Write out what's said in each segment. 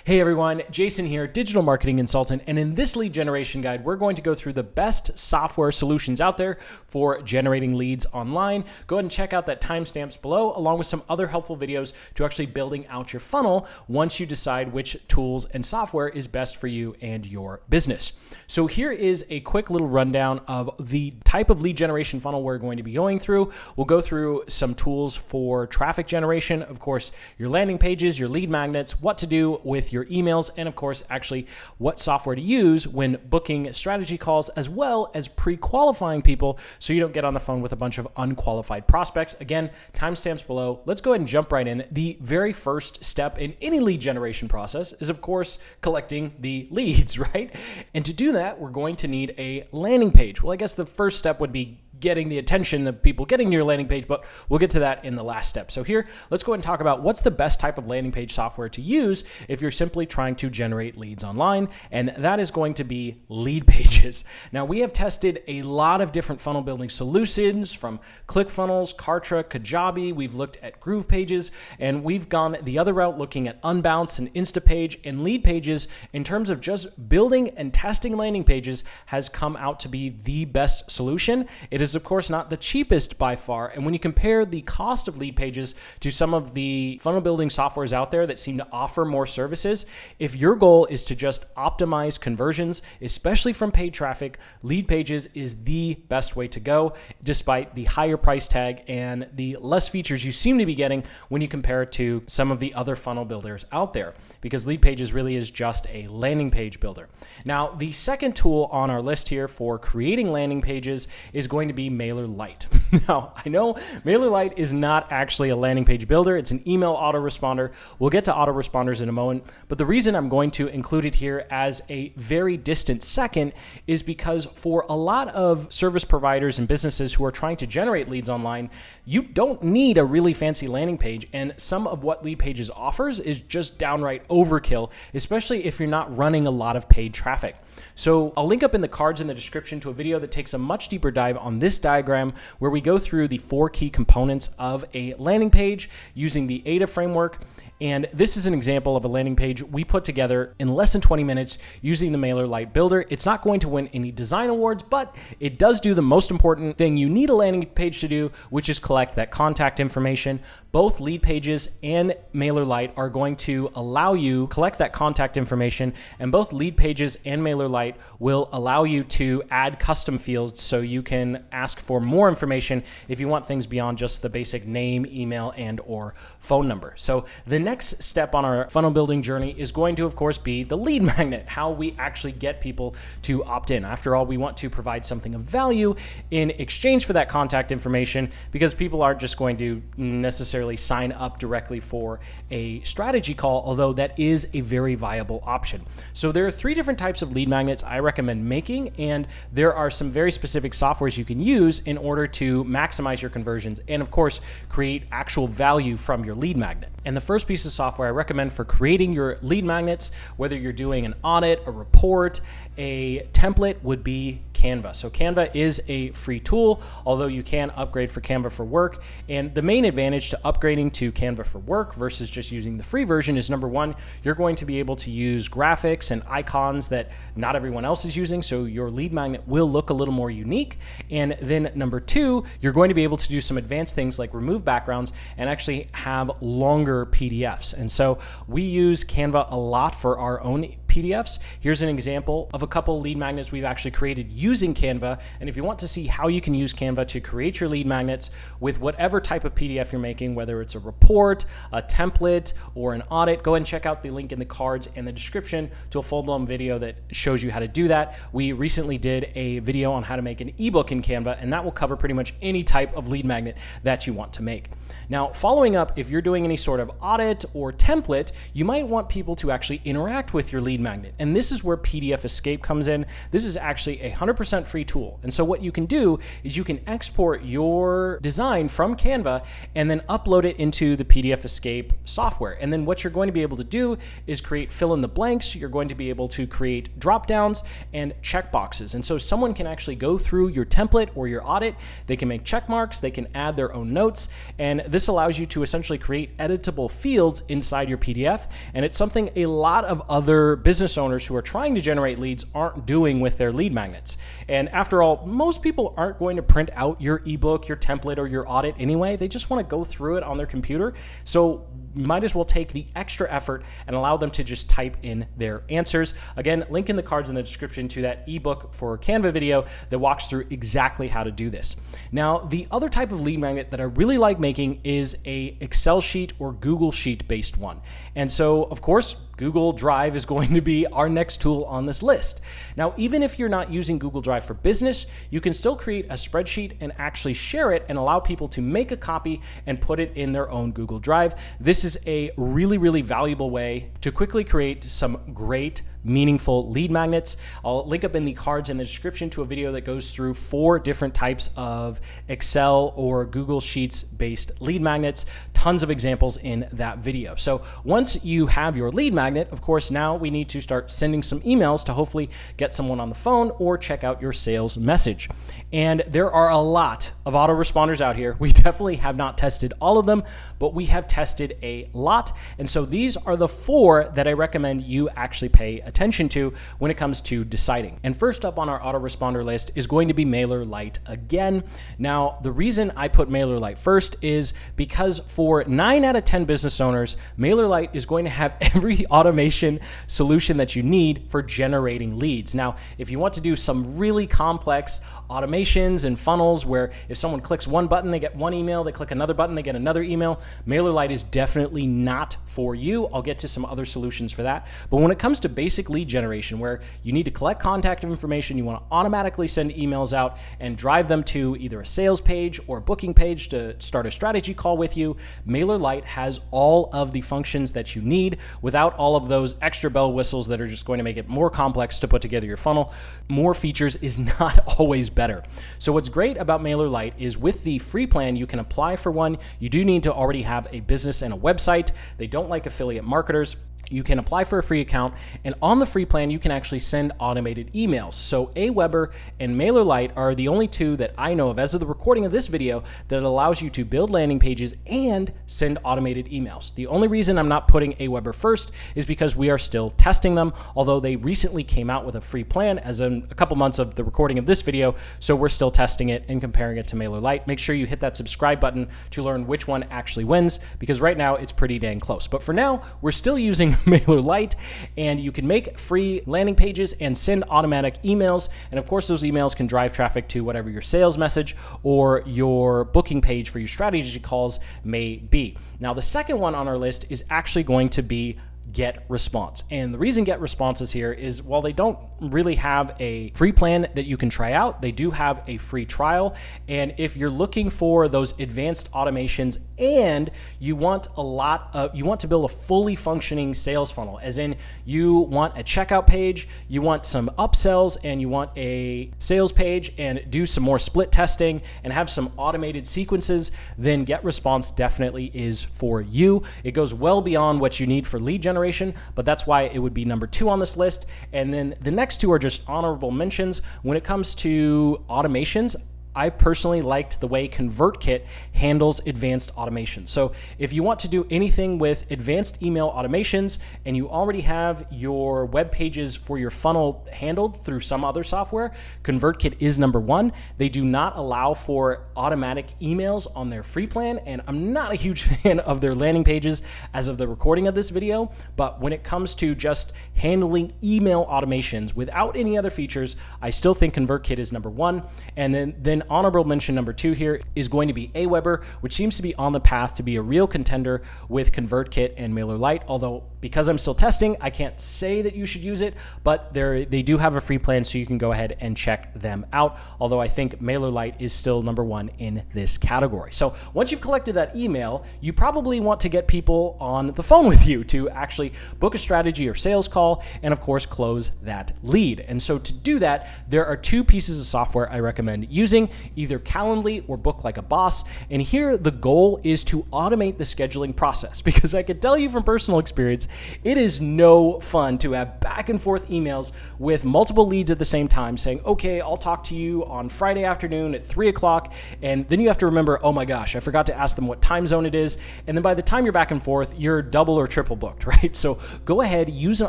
Hey everyone, Jason here, digital marketing consultant, and in this lead generation guide, we're going to go through the best software solutions out there for generating leads online. Go ahead and check out that timestamps below, along with some other helpful videos to actually building out your funnel once you decide which tools and software is best for you and your business. So here is a quick little rundown of the type of lead generation funnel we're going to be going through. We'll go through some tools for traffic generation, of course, your landing pages, your lead magnets, what to do with your emails, and of course, actually what software to use when booking strategy calls, as well as pre-qualifying people so you don't get on the phone with a bunch of unqualified prospects. Again, timestamps below. Let's go ahead and jump right in. The very first step in any lead generation process is, of course, collecting the leads, right? And to do that, we're going to need a landing page. Well, I guess the first step would be getting the attention of people getting to your landing page, but we'll get to that in the last step. So here, let's go ahead and talk about what's the best type of landing page software to use if you're simply trying to generate leads online, and that is going to be lead pages. Now, we have tested a lot of different funnel building solutions from ClickFunnels, Kartra, Kajabi. We've looked at Groove Pages, and we've gone the other route looking at Unbounce and Instapage, and lead pages in terms of just building and testing landing pages has come out to be the best solution. It is of course not the cheapest by far, and when you compare the cost of lead pages to some of the funnel building softwares out there that seem to offer more services, if your goal is to just optimize conversions, especially from paid traffic, lead pages is the best way to go, despite the higher price tag and the less features you seem to be getting when you compare it to some of the other funnel builders out there, because lead pages really is just a landing page builder. Now, the second tool on our list here for creating landing pages is going to be MailerLite. Now, I know MailerLite is not actually a landing page builder. It's an email autoresponder. We'll get to autoresponders in a moment, but the reason I'm going to include it here as a very distant second is because for a lot of service providers and businesses who are trying to generate leads online, you don't need a really fancy landing page, and some of what Lead Pages offers is just downright overkill, especially if you're not running a lot of paid traffic. So I'll link up in the cards in the description to a video that takes a much deeper dive on this diagram where we go through the 4 key components of a landing page using the ADA framework. And this is an example of a landing page we put together in less than 20 minutes using the MailerLite builder. It's not going to win any design awards, but it does do the most important thing you need a landing page to do, which is collect that contact information. Both Lead Pages and MailerLite are going to allow you collect that contact information, and both Lead Pages and MailerLite will allow you to add custom fields so you can ask for more information if you want things beyond just the basic name, email, and or phone number. So the next step on our funnel building journey is going to, of course, be the lead magnet, how we actually get people to opt in. After all, we want to provide something of value in exchange for that contact information, because people aren't just going to necessarily sign up directly for a strategy call, although that is a very viable option. So there are 3 different types of lead magnets I recommend making, and there are some very specific softwares you can use in order to maximize your conversions and, of course, create actual value from your lead magnet. And the first piece of software I recommend for creating your lead magnets, whether you're doing an audit, a report, a template, would be Canva. So Canva is a free tool, although you can upgrade for Canva for Work. And the main advantage to upgrading to Canva for Work versus just using the free version is, number one, you're going to be able to use graphics and icons that not everyone else is using, so your lead magnet will look a little more unique. And then number 2, you're going to be able to do some advanced things like remove backgrounds and actually have longer PDFs. And so we use Canva a lot for our own PDFs. Here's an example of a couple lead magnets we've actually created using Canva. And if you want to see how you can use Canva to create your lead magnets with whatever type of PDF you're making, whether it's a report, a template, or an audit, go ahead and check out the link in the cards and the description to a full-blown video that shows you how to do that. We recently did a video on how to make an ebook in Canva, and that will cover pretty much any type of lead magnet that you want to make. Now, following up, if you're doing any sort of audit or template, you might want people to actually interact with your lead lead magnet. And this is where PDF Escape comes in. This is actually a 100% free tool. And so what you can do is you can export your design from Canva and then upload it into the PDF Escape software. And then what you're going to be able to do is create fill in the blanks. You're going to be able to create drop downs and check boxes. And so someone can actually go through your template or your audit. They can make check marks. They can add their own notes. And this allows you to essentially create editable fields inside your PDF. And it's something a lot of other business owners who are trying to generate leads aren't doing with their lead magnets. And after all, most people aren't going to print out your ebook, your template, or your audit anyway. They just want to go through it on their computer. So you might as well take the extra effort and allow them to just type in their answers. Again, link in the cards in the description to that ebook for Canva video that walks through exactly how to do this. Now, the other type of lead magnet that I really like making is a Excel sheet or Google Sheet based one. And so, of course, Google Drive is going to be our next tool on this list. Now, even if you're not using Google Drive for business, you can still create a spreadsheet and actually share it and allow people to make a copy and put it in their own Google Drive. This is a really, really valuable way to quickly create some great meaningful lead magnets. I'll link up in the cards in the description to a video that goes through 4 different types of Excel or Google Sheets based lead magnets. Tons of examples in that video. So once you have your lead magnet, of course, now we need to start sending some emails to hopefully get someone on the phone or check out your sales message. And there are a lot of autoresponders out here. We definitely have not tested all of them, but we have tested a lot. And so these are the 4 that I recommend you actually pay attention to when it comes to deciding. And first up on our autoresponder list is going to be MailerLite again. Now, the reason I put MailerLite first is because for 9 out of 10 business owners, MailerLite is going to have every automation solution that you need for generating leads. Now, if you want to do some really complex automations and funnels where if someone clicks one button, they get one email, they click another button, they get another email, MailerLite is definitely not for you. I'll get to some other solutions for that. But when it comes to basic lead generation, where you need to collect contact information, you want to automatically send emails out and drive them to either a sales page or a booking page to start a strategy call with you, MailerLite has all of the functions that you need without all of those extra bell whistles that are just going to make it more complex to put together your funnel. More features is not always better. So what's great about MailerLite is with the free plan, you can apply for one. You do need to already have a business and a website. They don't like affiliate marketers. You can apply for a free account, and on the free plan, you can actually send automated emails. So Aweber and MailerLite are the only 2 that I know of as of the recording of this video that allows you to build landing pages and send automated emails. The only reason I'm not putting Aweber first is because we are still testing them, although they recently came out with a free plan as in a couple months of the recording of this video, so we're still testing it and comparing it to MailerLite. Make sure you hit that subscribe button to learn which one actually wins, because right now it's pretty dang close. But for now, we're still using MailerLite, and you can make free landing pages and send automatic emails. And of course, those emails can drive traffic to whatever your sales message or your booking page for your strategy calls may be. Now, the second one on our list is actually going to be GetResponse. And the reason GetResponse is here is while they don't really have a free plan that you can try out, they do have a free trial. And if you're looking for those advanced automations and you want you want to build a fully functioning sales funnel, as in you want a checkout page, you want some upsells, and you want a sales page and do some more split testing and have some automated sequences, then GetResponse definitely is for you. It goes well beyond what you need for lead generation, but that's why it would be number 2 on this list. And then the next 2 are just honorable mentions. When it comes to automations, I personally liked the way ConvertKit handles advanced automation. So if you want to do anything with advanced email automations and you already have your web pages for your funnel handled through some other software, ConvertKit is number 1. They do not allow for automatic emails on their free plan, and I'm not a huge fan of their landing pages as of the recording of this video, but when it comes to just handling email automations without any other features, I still think ConvertKit is number 1. And then then honorable mention number 2 here is going to be Aweber, which seems to be on the path to be a real contender with ConvertKit and MailerLite. Although because I'm still testing, I can't say that you should use it, but they do have a free plan, so you can go ahead and check them out. Although I think MailerLite is still number 1 in this category. So once you've collected that email, you probably want to get people on the phone with you to actually book a strategy or sales call, and of course close that lead. And so to do that, there are 2 pieces of software I recommend using, either Calendly or Book Like a Boss. And here the goal is to automate the scheduling process, because I can tell you from personal experience, it is no fun to have back and forth emails with multiple leads at the same time saying, okay, I'll talk to you on Friday afternoon at 3 o'clock. And then you have to remember, oh my gosh, I forgot to ask them what time zone it is. And then by the time you're back and forth, you're double or triple booked, right? So go ahead, use an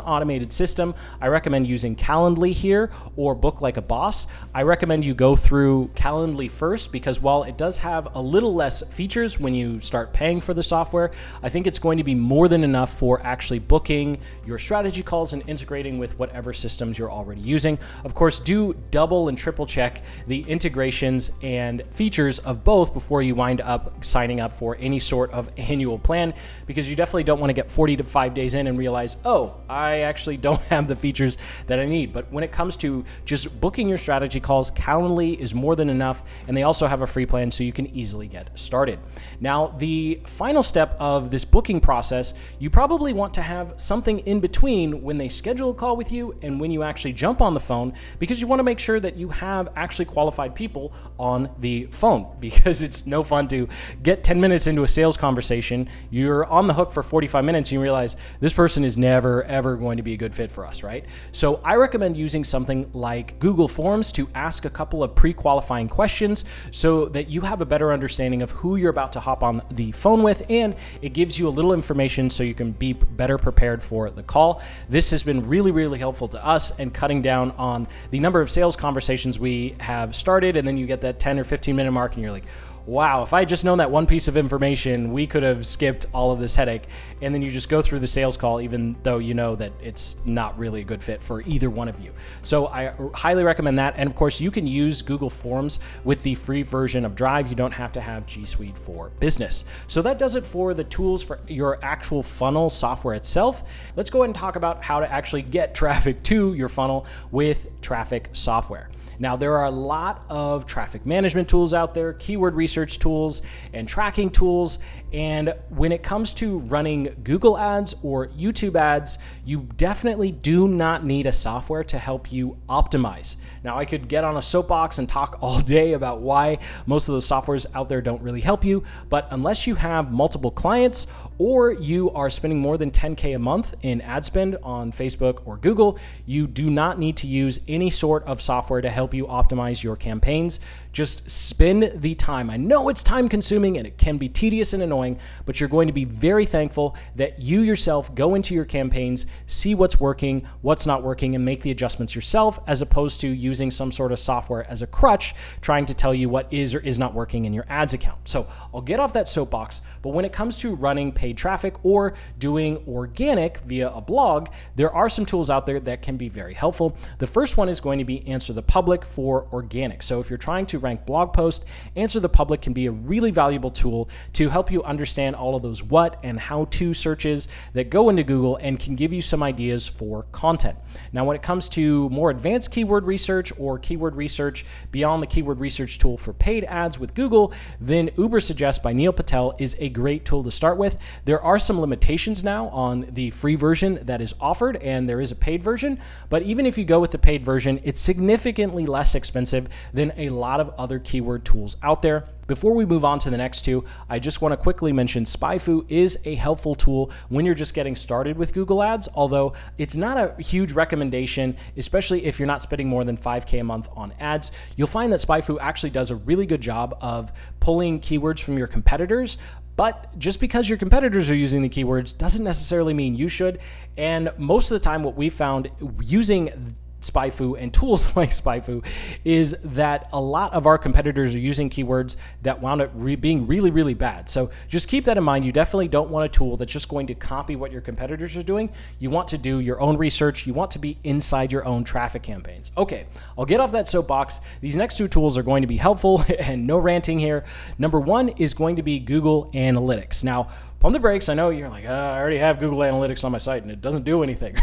automated system. I recommend using Calendly here or Book Like a Boss. I recommend you go through Calendly first, because while it does have a little less features when you start paying for the software, I think it's going to be more than enough for actually booking your strategy calls and integrating with whatever systems you're already using. Of course, do double and triple check the integrations and features of both before you wind up signing up for any sort of annual plan, because you definitely don't want to get 40 to 5 days in and realize, oh, I actually don't have the features that I need. But when it comes to just booking your strategy calls, Calendly is more than enough, and they also have a free plan so you can easily get started. Now, the final step of this booking process, you probably want to have something in between when they schedule a call with you and when you actually jump on the phone, because you want to make sure that you have actually qualified people on the phone, because it's no fun to get 10 minutes into a sales conversation, you're on the hook for 45 minutes and you realize this person is never ever going to be a good fit for us, right? So I recommend using something like Google Forms to ask a couple of pre-qualifying questions so that you have a better understanding of who you're about to hop on the phone with, and it gives you a little information so you can be better prepared for the call. This has been really, really helpful to us and cutting down on the number of sales conversations we have started, and then you get that 10 or 15 minute mark and you're like, wow, if I had just known that one piece of information, we could have skipped all of this headache. And then you just go through the sales call, even though you know that it's not really a good fit for either one of you. So I highly recommend that. And of course, you can use Google Forms with the free version of Drive. You don't have to have G Suite for Business. So that does it for the tools for your actual funnel software itself. Let's go ahead and talk about how to actually get traffic to your funnel with traffic software. Now, there are a lot of traffic management tools out there, keyword research tools, and tracking tools. And when it comes to running Google ads or YouTube ads, you definitely do not need a software to help you optimize. Now, I could get on a soapbox and talk all day about why most of those softwares out there don't really help you, but unless you have multiple clients or you are spending more than 10K a month in ad spend on Facebook or Google, you do not need to use any sort of software to help you optimize your campaigns. Just spend the time. I know it's time consuming and it can be tedious and annoying, but you're going to be very thankful that you yourself go into your campaigns, see what's working, what's not working, and make the adjustments yourself, as opposed to using some sort of software as a crutch trying to tell you what is or is not working in your ads account. So I'll get off that soapbox, but when it comes to running paid traffic or doing organic via a blog, there are some tools out there that can be very helpful. The first one is going to be Answer the Public for organic. So if you're trying to rank blog posts, Answer the Public can be a really valuable tool to help you understand all of those what and how to searches that go into Google and can give you some ideas for content. Now, when it comes to more advanced keyword research or keyword research beyond the keyword research tool for paid ads with Google, then Ubersuggest by Neil Patel is a great tool to start with. There are some limitations now on the free version that is offered, and there is a paid version, but even if you go with the paid version, it's significantly less expensive than a lot of other keyword tools out there. Before we move on to the next two, I just want to quickly mention SpyFu is a helpful tool when you're just getting started with Google Ads, although it's not a huge recommendation, especially if you're not spending more than 5K a month on ads. You'll find that SpyFu actually does a really good job of pulling keywords from your competitors, but just because your competitors are using the keywords doesn't necessarily mean you should. And most of the time what we found using SpyFu and tools like SpyFu is that a lot of our competitors are using keywords that wound up being really, really bad. So just keep that in mind. You definitely don't want a tool that's just going to copy what your competitors are doing. You want to do your own research. You want to be inside your own traffic campaigns. Okay, I'll get off that soapbox. These next two tools are going to be helpful and no ranting here. Number one is going to be Google Analytics. Now, pump the brakes. I know you're like, I already have Google Analytics on my site and it doesn't do anything.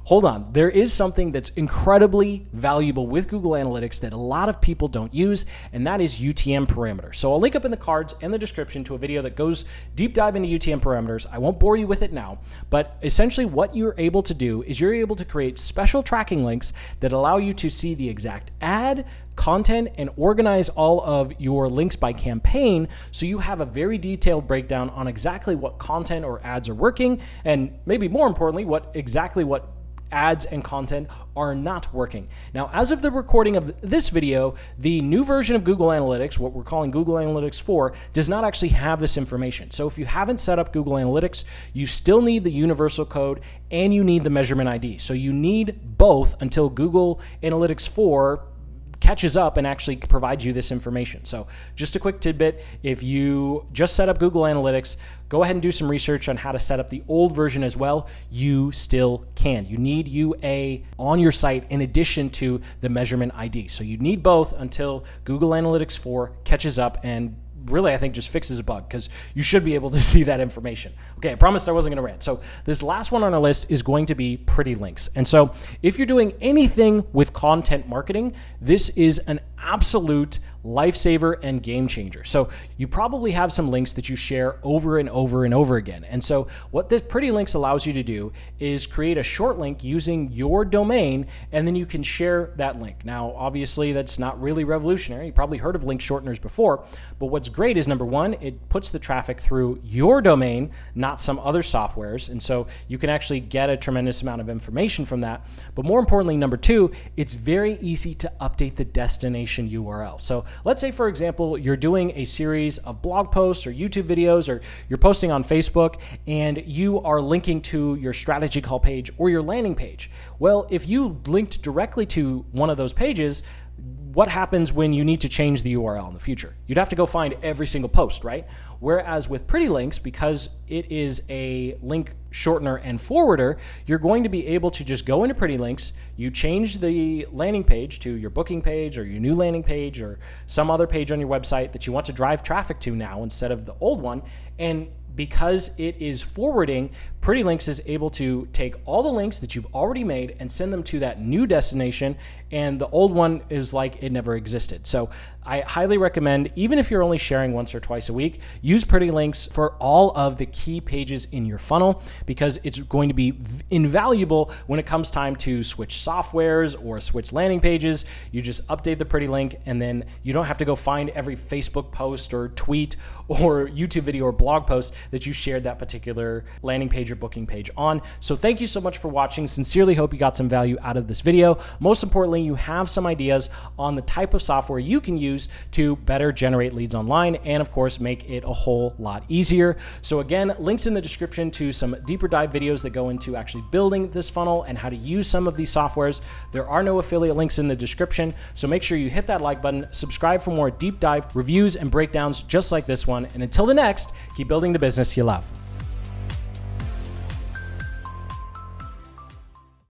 Hold on. There is something that's incredibly valuable with Google Analytics that a lot of people don't use, and that is UTM parameters. So I'll link up in the cards and the description to a video that goes deep dive into UTM parameters. I won't bore you with it now, but essentially what you're able to do is you're able to create special tracking links that allow you to see the exact ad, content, and organize all of your links by campaign, so you have a very detailed breakdown on exactly what content or ads are working, and maybe more importantly, what ads and content are not working. Now, as of the recording of this video, the new version of Google Analytics, what we're calling Google Analytics 4, does not actually have this information. So if you haven't set up Google Analytics, you still need the universal code and you need the measurement ID. So you need both until Google Analytics 4 catches up and actually provides you this information. So just a quick tidbit, if you just set up Google Analytics, go ahead and do some research on how to set up the old version as well. You still can. You need UA on your site in addition to the measurement ID. So you need both until Google Analytics 4 catches up and really, I think, just fixes a bug, because you should be able to see that information. Okay, I promised I wasn't going to rant. So this last one on our list is going to be pretty links. And so if you're doing anything with content marketing, this is an absolute lifesaver and game changer. So you probably have some links that you share over and over and over again. And so what this Pretty Links allows you to do is create a short link using your domain, and then you can share that link. Now, obviously, that's not really revolutionary. You probably heard of link shorteners before, but what's great is, number one, it puts the traffic through your domain, not some other softwares. And so you can actually get a tremendous amount of information from that. But more importantly, number two, it's very easy to update the destination URL. So let's say, for example, you're doing a series of blog posts or YouTube videos, or you're posting on Facebook, and you are linking to your strategy call page or your landing page. Well, if you linked directly to one of those pages, what happens when you need to change the URL in the future? You'd have to go find every single post, right? Whereas with Pretty Links, because it is a link shortener and forwarder, you're going to be able to just go into Pretty Links, you change the landing page to your booking page or your new landing page or some other page on your website that you want to drive traffic to now instead of the old one, and because it is forwarding, Pretty Links is able to take all the links that you've already made and send them to that new destination, and the old one is like it never existed. So I highly recommend, even if you're only sharing once or twice a week, use Pretty Links for all of the key pages in your funnel, because it's going to be invaluable when it comes time to switch softwares or switch landing pages. You just update the Pretty Link, and then you don't have to go find every Facebook post or tweet or YouTube video or blog post that you shared that particular landing page or booking page on. So thank you so much for watching. Sincerely hope you got some value out of this video. Most importantly, you have some ideas on the type of software you can use to better generate leads online, and of course, make it a whole lot easier. So again, links in the description to some deeper dive videos that go into actually building this funnel and how to use some of these softwares. There are no affiliate links in the description, so make sure you hit that like button, subscribe for more deep dive reviews and breakdowns just like this one. And until the next, keep building the business you love.